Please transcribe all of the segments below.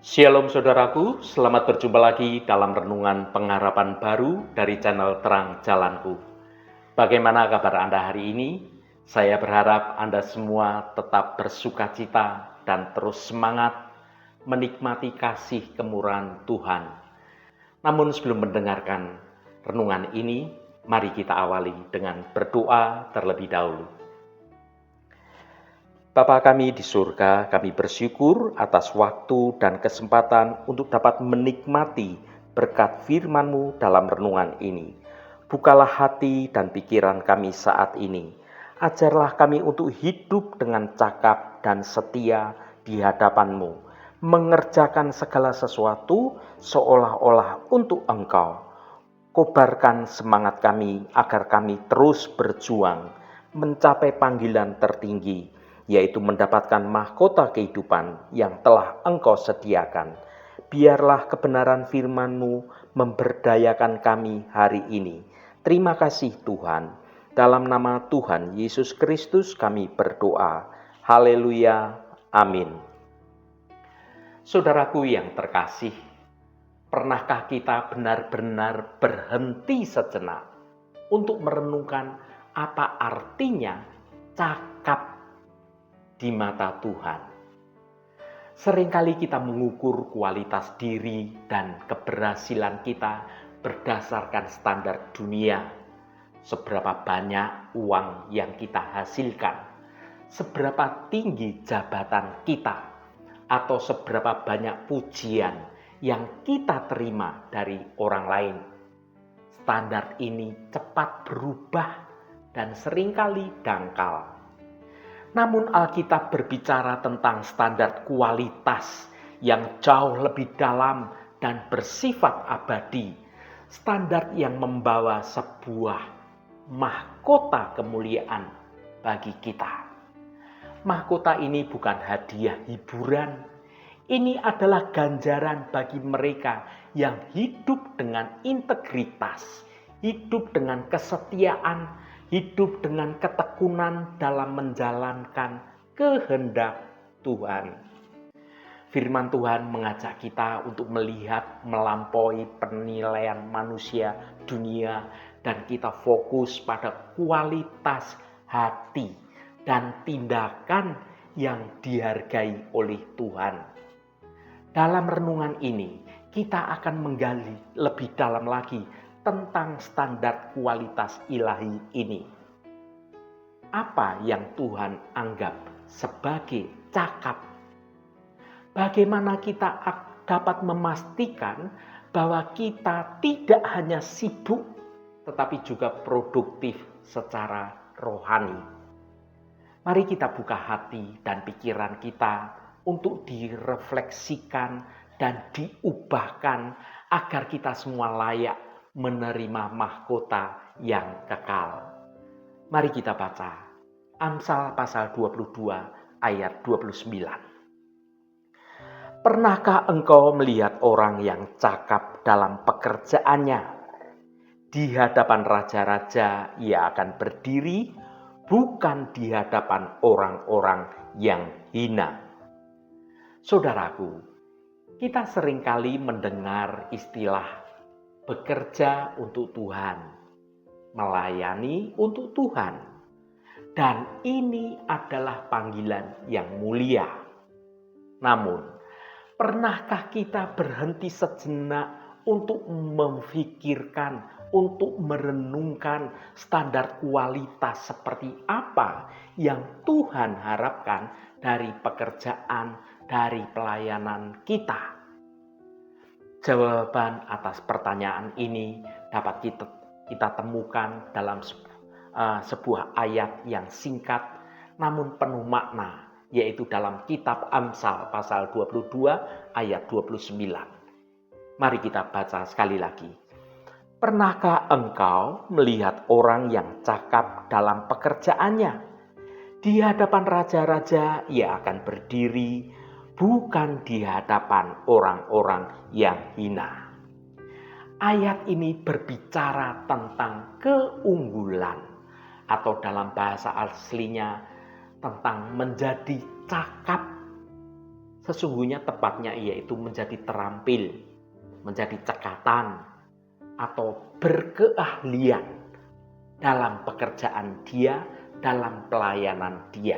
Shalom saudaraku, selamat berjumpa lagi dalam renungan pengharapan baru dari channel Terang Jalanku. Bagaimana kabar Anda hari ini? Saya berharap Anda semua tetap bersukacita dan terus semangat menikmati kasih kemurahan Tuhan. Namun sebelum mendengarkan renungan ini, mari kita awali dengan berdoa terlebih dahulu. Bapa kami di surga, kami bersyukur atas waktu dan kesempatan untuk dapat menikmati berkat firman-Mu dalam renungan ini. Bukalah hati dan pikiran kami saat ini. Ajarlah kami untuk hidup dengan cakap dan setia di hadapan-Mu, mengerjakan segala sesuatu seolah-olah untuk Engkau. Kobarkan semangat kami agar kami terus berjuang mencapai panggilan tertinggi, yaitu mendapatkan mahkota kehidupan yang telah Engkau sediakan. Biarlah kebenaran firman-Mu memberdayakan kami hari ini. Terima kasih Tuhan. Dalam nama Tuhan Yesus Kristus kami berdoa. Haleluya. Amin. Saudaraku yang terkasih, pernahkah kita benar-benar berhenti sejenak untuk merenungkan apa artinya cakap di mata Tuhan? Seringkali kita mengukur kualitas diri dan keberhasilan kita berdasarkan standar dunia. Seberapa banyak uang yang kita hasilkan, seberapa tinggi jabatan kita, atau seberapa banyak pujian yang kita terima dari orang lain. Standar ini cepat berubah dan seringkali dangkal. Namun Alkitab berbicara tentang standar kualitas yang jauh lebih dalam dan bersifat abadi. Standar yang membawa sebuah mahkota kemuliaan bagi kita. Mahkota ini bukan hadiah hiburan. Ini adalah ganjaran bagi mereka yang hidup dengan integritas, hidup dengan kesetiaan, hidup dengan ketekunan dalam menjalankan kehendak Tuhan. Firman Tuhan mengajak kita untuk melihat melampaui penilaian manusia dunia dan kita fokus pada kualitas hati dan tindakan yang dihargai oleh Tuhan. Dalam renungan ini, kita akan menggali lebih dalam lagi tentang standar kualitas ilahi ini. Apa yang Tuhan anggap sebagai cakap? Bagaimana kita dapat memastikan bahwa kita tidak hanya sibuk, tetapi juga produktif secara rohani? Mari kita buka hati dan pikiran kita untuk direfleksikan dan diubahkan agar kita semua layak menerima mahkota yang kekal. Mari kita baca Amsal pasal 22 ayat 29. Pernahkah engkau melihat orang yang cakap dalam pekerjaannya? Di hadapan raja-raja ia akan berdiri, bukan di hadapan orang-orang yang hina. Saudaraku, kita seringkali mendengar istilah bekerja untuk Tuhan, melayani untuk Tuhan, dan ini adalah panggilan yang mulia. Namun, pernahkah kita berhenti sejenak untuk memikirkan, untuk merenungkan standar kualitas seperti apa yang Tuhan harapkan dari pekerjaan, dari pelayanan kita? Jawaban atas pertanyaan ini dapat kita temukan dalam sebuah ayat yang singkat namun penuh makna, yaitu dalam kitab Amsal pasal 22 ayat 29. Mari kita baca sekali lagi. Pernahkah engkau melihat orang yang cakap dalam pekerjaannya? Di hadapan raja-raja ia akan berdiri, bukan di hadapan orang-orang yang hina. Ayat ini berbicara tentang keunggulan, atau dalam bahasa aslinya tentang menjadi cakap. Sesungguhnya tepatnya yaitu menjadi terampil, menjadi cekatan, atau berkeahlian dalam pekerjaan dia, dalam pelayanan dia.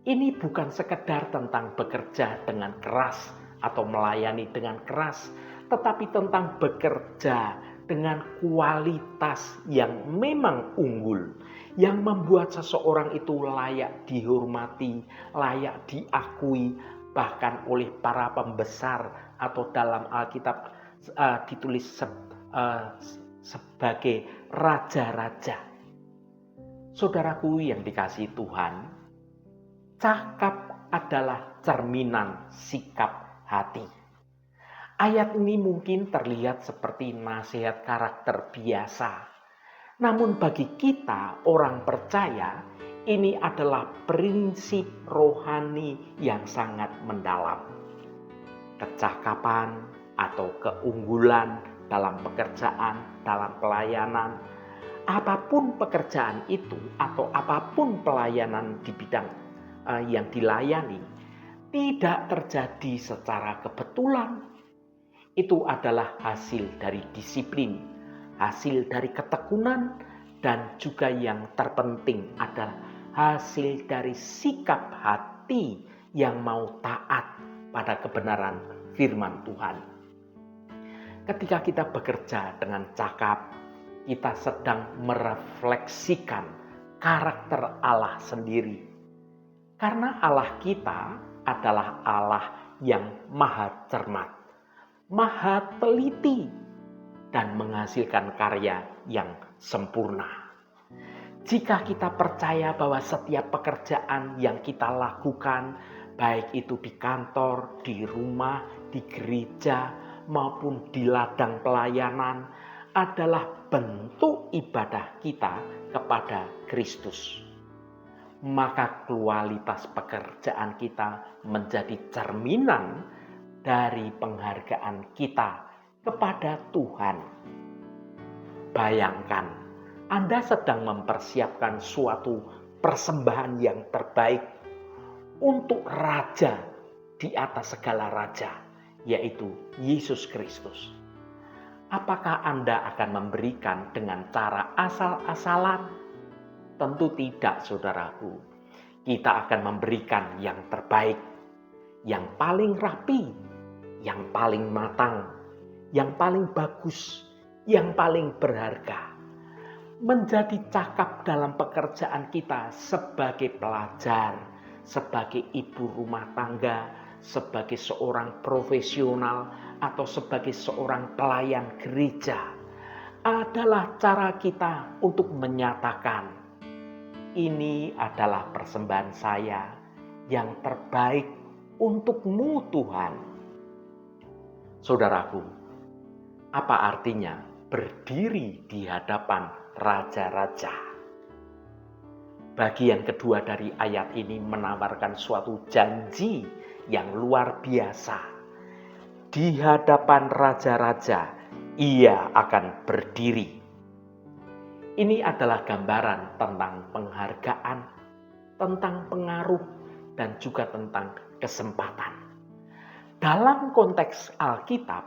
Ini bukan sekedar tentang bekerja dengan keras atau melayani dengan keras, tetapi tentang bekerja dengan kualitas yang memang unggul, yang membuat seseorang itu layak dihormati, layak diakui, bahkan oleh para pembesar, atau dalam Alkitab ditulis sebagai raja-raja. Saudaraku yang dikasihi Tuhan, cakap adalah cerminan sikap hati. Ayat ini mungkin terlihat seperti nasihat karakter biasa. Namun bagi kita orang percaya, ini adalah prinsip rohani yang sangat mendalam. Kecakapan atau keunggulan dalam pekerjaan, dalam pelayanan, apapun pekerjaan itu atau apapun pelayanan di bidang yang dilayani, tidak terjadi secara kebetulan. Itu adalah hasil dari disiplin, hasil dari ketekunan, dan juga yang terpenting adalah hasil dari sikap hati yang mau taat pada kebenaran firman Tuhan. Ketika kita bekerja dengan cakap, kita sedang merefleksikan karakter Allah sendiri. Karena Allah kita adalah Allah yang maha cermat, maha teliti, dan menghasilkan karya yang sempurna. Jika kita percaya bahwa setiap pekerjaan yang kita lakukan, baik itu di kantor, di rumah, di gereja, maupun di ladang pelayanan, adalah bentuk ibadah kita kepada Kristus, maka kualitas pekerjaan kita menjadi cerminan dari penghargaan kita kepada Tuhan. Bayangkan, Anda sedang mempersiapkan suatu persembahan yang terbaik untuk Raja di atas segala raja, yaitu Yesus Kristus. Apakah Anda akan memberikan dengan cara asal-asalan? Tentu tidak, saudaraku. Kita akan memberikan yang terbaik, yang paling rapi, yang paling matang, yang paling bagus, yang paling berharga. Menjadi cakap dalam pekerjaan kita sebagai pelajar, sebagai ibu rumah tangga, sebagai seorang profesional, atau sebagai seorang pelayan gereja, adalah cara kita untuk menyatakan, ini adalah persembahan saya yang terbaik untuk-Mu Tuhan. Saudaraku, apa artinya berdiri di hadapan raja-raja? Bagian kedua dari ayat ini menawarkan suatu janji yang luar biasa. Di hadapan raja-raja, ia akan berdiri. Ini adalah gambaran tentang penghargaan, tentang pengaruh, dan juga tentang kesempatan. Dalam konteks Alkitab,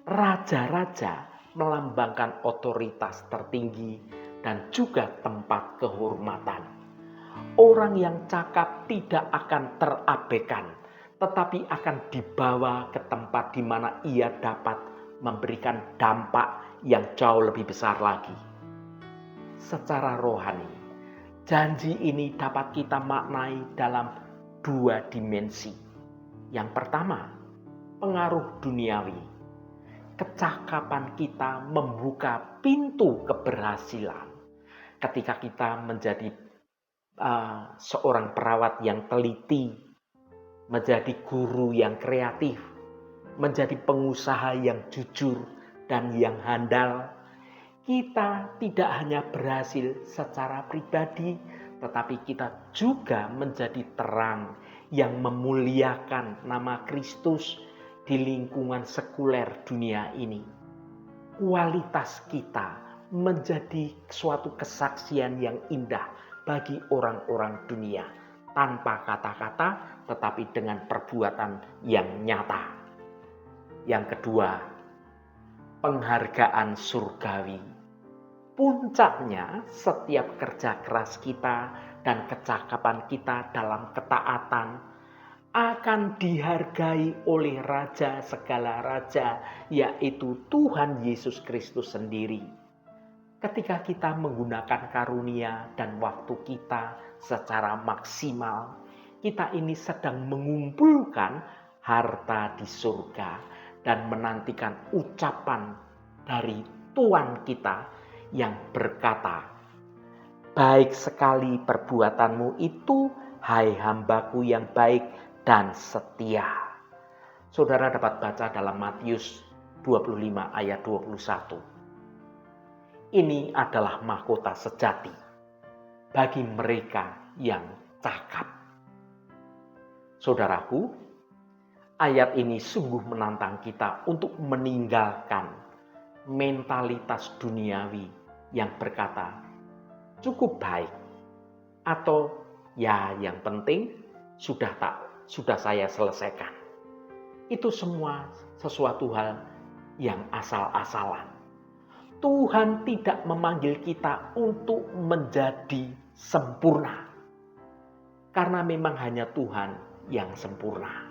raja-raja melambangkan otoritas tertinggi dan juga tempat kehormatan. Orang yang cakap tidak akan terabaikan, tetapi akan dibawa ke tempat di mana ia dapat memberikan dampak yang jauh lebih besar lagi. Secara rohani, janji ini dapat kita maknai dalam dua dimensi. Yang pertama, pengaruh duniawi. Kecakapan kita membuka pintu keberhasilan. Ketika kita menjadi seorang perawat yang teliti, menjadi guru yang kreatif, menjadi pengusaha yang jujur dan yang handal, kita tidak hanya berhasil secara pribadi, tetapi kita juga menjadi terang yang memuliakan nama Kristus di lingkungan sekuler dunia ini. Kualitas kita menjadi suatu kesaksian yang indah bagi orang-orang dunia, tanpa kata-kata, tetapi dengan perbuatan yang nyata. Yang kedua, penghargaan surgawi. Puncaknya setiap kerja keras kita dan kecakapan kita dalam ketaatan akan dihargai oleh Raja segala raja, yaitu Tuhan Yesus Kristus sendiri. Ketika kita menggunakan karunia dan waktu kita secara maksimal, kita ini sedang mengumpulkan harta di surga dan menantikan ucapan dari Tuhan kita yang berkata, "Baik sekali perbuatanmu itu, hai hambaku yang baik dan setia." Saudara dapat baca dalam Matius 25 ayat 21. Ini adalah mahkota sejati bagi mereka yang cakap. Saudaraku, ayat ini sungguh menantang kita untuk meninggalkan mentalitas duniawi yang berkata, cukup baik, atau ya yang penting sudah saya selesaikan. Itu semua sesuatu hal yang asal-asalan. Tuhan tidak memanggil kita untuk menjadi sempurna, karena memang hanya Tuhan yang sempurna.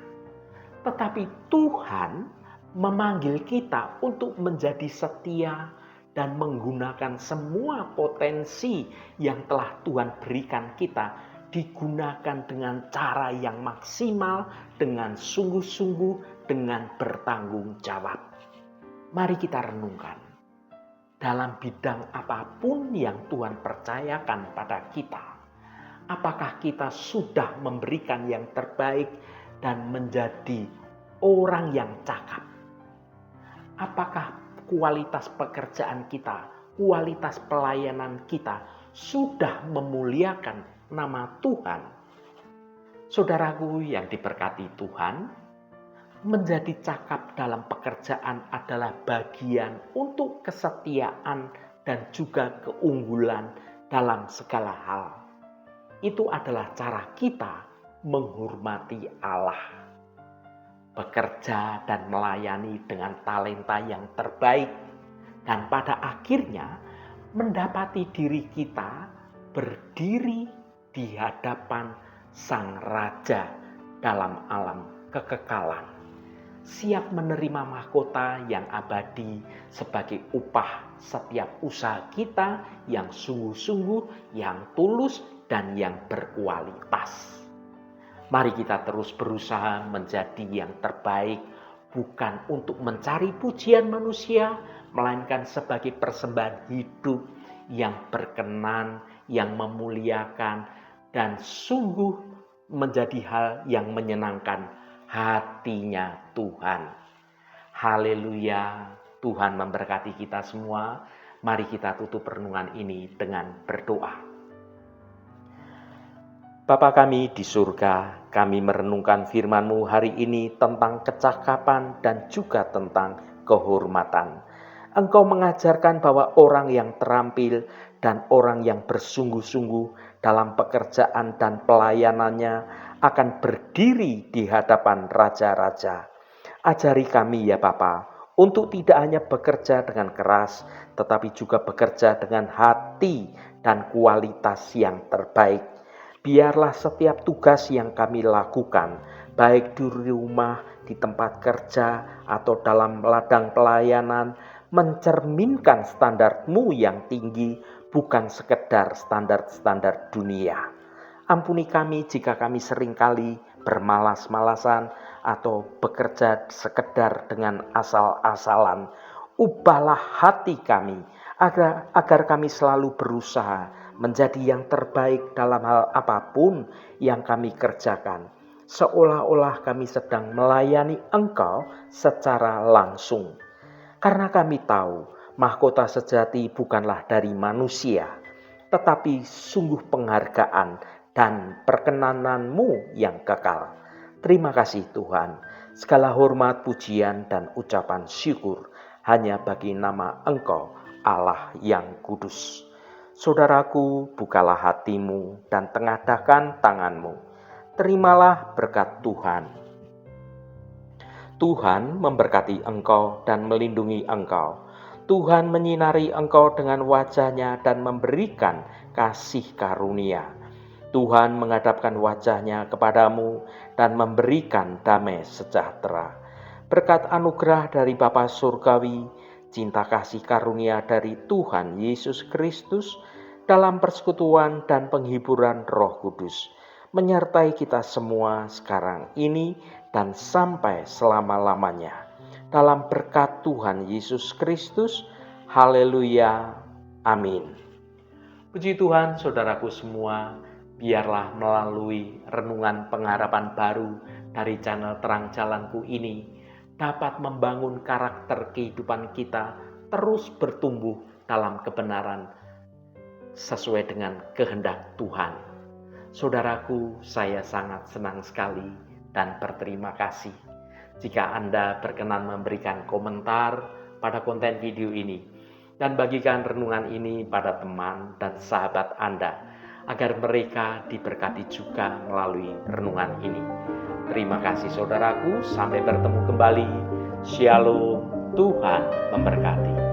Tetapi Tuhan memanggil kita untuk menjadi setia dan menggunakan semua potensi yang telah Tuhan berikan kita, digunakan dengan cara yang maksimal, dengan sungguh-sungguh, dengan bertanggung jawab. Mari kita renungkan, dalam bidang apapun yang Tuhan percayakan pada kita, apakah kita sudah memberikan yang terbaik dan menjadi orang yang cakap? Apakah kualitas pekerjaan kita, kualitas pelayanan kita sudah memuliakan nama Tuhan? Saudaraku yang diberkati Tuhan, menjadi cakap dalam pekerjaan adalah bagian untuk kesetiaan dan juga keunggulan dalam segala hal. Itu adalah cara kita menghormati Allah. Bekerja dan melayani dengan talenta yang terbaik, dan pada akhirnya mendapati diri kita berdiri di hadapan Sang Raja dalam alam kekekalan, siap menerima mahkota yang abadi sebagai upah setiap usaha kita yang sungguh-sungguh, yang tulus, dan yang berkualitas. Mari kita terus berusaha menjadi yang terbaik, bukan untuk mencari pujian manusia, melainkan sebagai persembahan hidup yang berkenan, yang memuliakan, dan sungguh menjadi hal yang menyenangkan hatinya Tuhan. Haleluya, Tuhan memberkati kita semua. Mari kita tutup renungan ini dengan berdoa. Bapa kami di surga, kami merenungkan firman-Mu hari ini tentang kecakapan dan juga tentang kehormatan. Engkau mengajarkan bahwa orang yang terampil dan orang yang bersungguh-sungguh dalam pekerjaan dan pelayanannya akan berdiri di hadapan raja-raja. Ajari kami ya Bapa, untuk tidak hanya bekerja dengan keras, tetapi juga bekerja dengan hati dan kualitas yang terbaik. Biarlah setiap tugas yang kami lakukan, baik di rumah, di tempat kerja, atau dalam ladang pelayanan, mencerminkan standar-Mu yang tinggi, bukan sekedar standar-standar dunia. Ampuni kami jika kami seringkali bermalas-malasan atau bekerja sekedar dengan asal-asalan. Ubahlah hati kami agar kami selalu berusaha menjadi yang terbaik dalam hal apapun yang kami kerjakan, seolah-olah kami sedang melayani Engkau secara langsung. Karena kami tahu mahkota sejati bukanlah dari manusia, tetapi sungguh penghargaan dan perkenanan-Mu yang kekal. Terima kasih Tuhan. Segala hormat, pujian, dan ucapan syukur hanya bagi nama Engkau, Allah yang kudus. Saudaraku, bukalah hatimu dan tengadahkan tanganmu. terimalah berkat Tuhan. Tuhan memberkati engkau dan melindungi engkau. Tuhan menyinari engkau dengan wajah-Nya dan memberikan kasih karunia. Tuhan menghadapkan wajah-Nya kepadamu dan memberikan damai sejahtera. Berkat anugerah dari Bapa Surgawi, cinta kasih karunia dari Tuhan Yesus Kristus, dalam persekutuan dan penghiburan Roh Kudus, menyertai kita semua sekarang ini dan sampai selama-lamanya. Dalam berkat Tuhan Yesus Kristus, haleluya, amin. Puji Tuhan, saudaraku semua, biarlah melalui renungan pengharapan baru dari channel Terang Jalanku ini dapat membangun karakter kehidupan kita terus bertumbuh dalam kebenaran sesuai dengan kehendak Tuhan. Saudaraku, saya sangat senang sekali dan berterima kasih jika Anda berkenan memberikan komentar pada konten video ini dan bagikan renungan ini pada teman dan sahabat Anda agar mereka diberkati juga melalui renungan ini. Terima kasih saudaraku, sampai bertemu kembali. Shalom, Tuhan memberkati.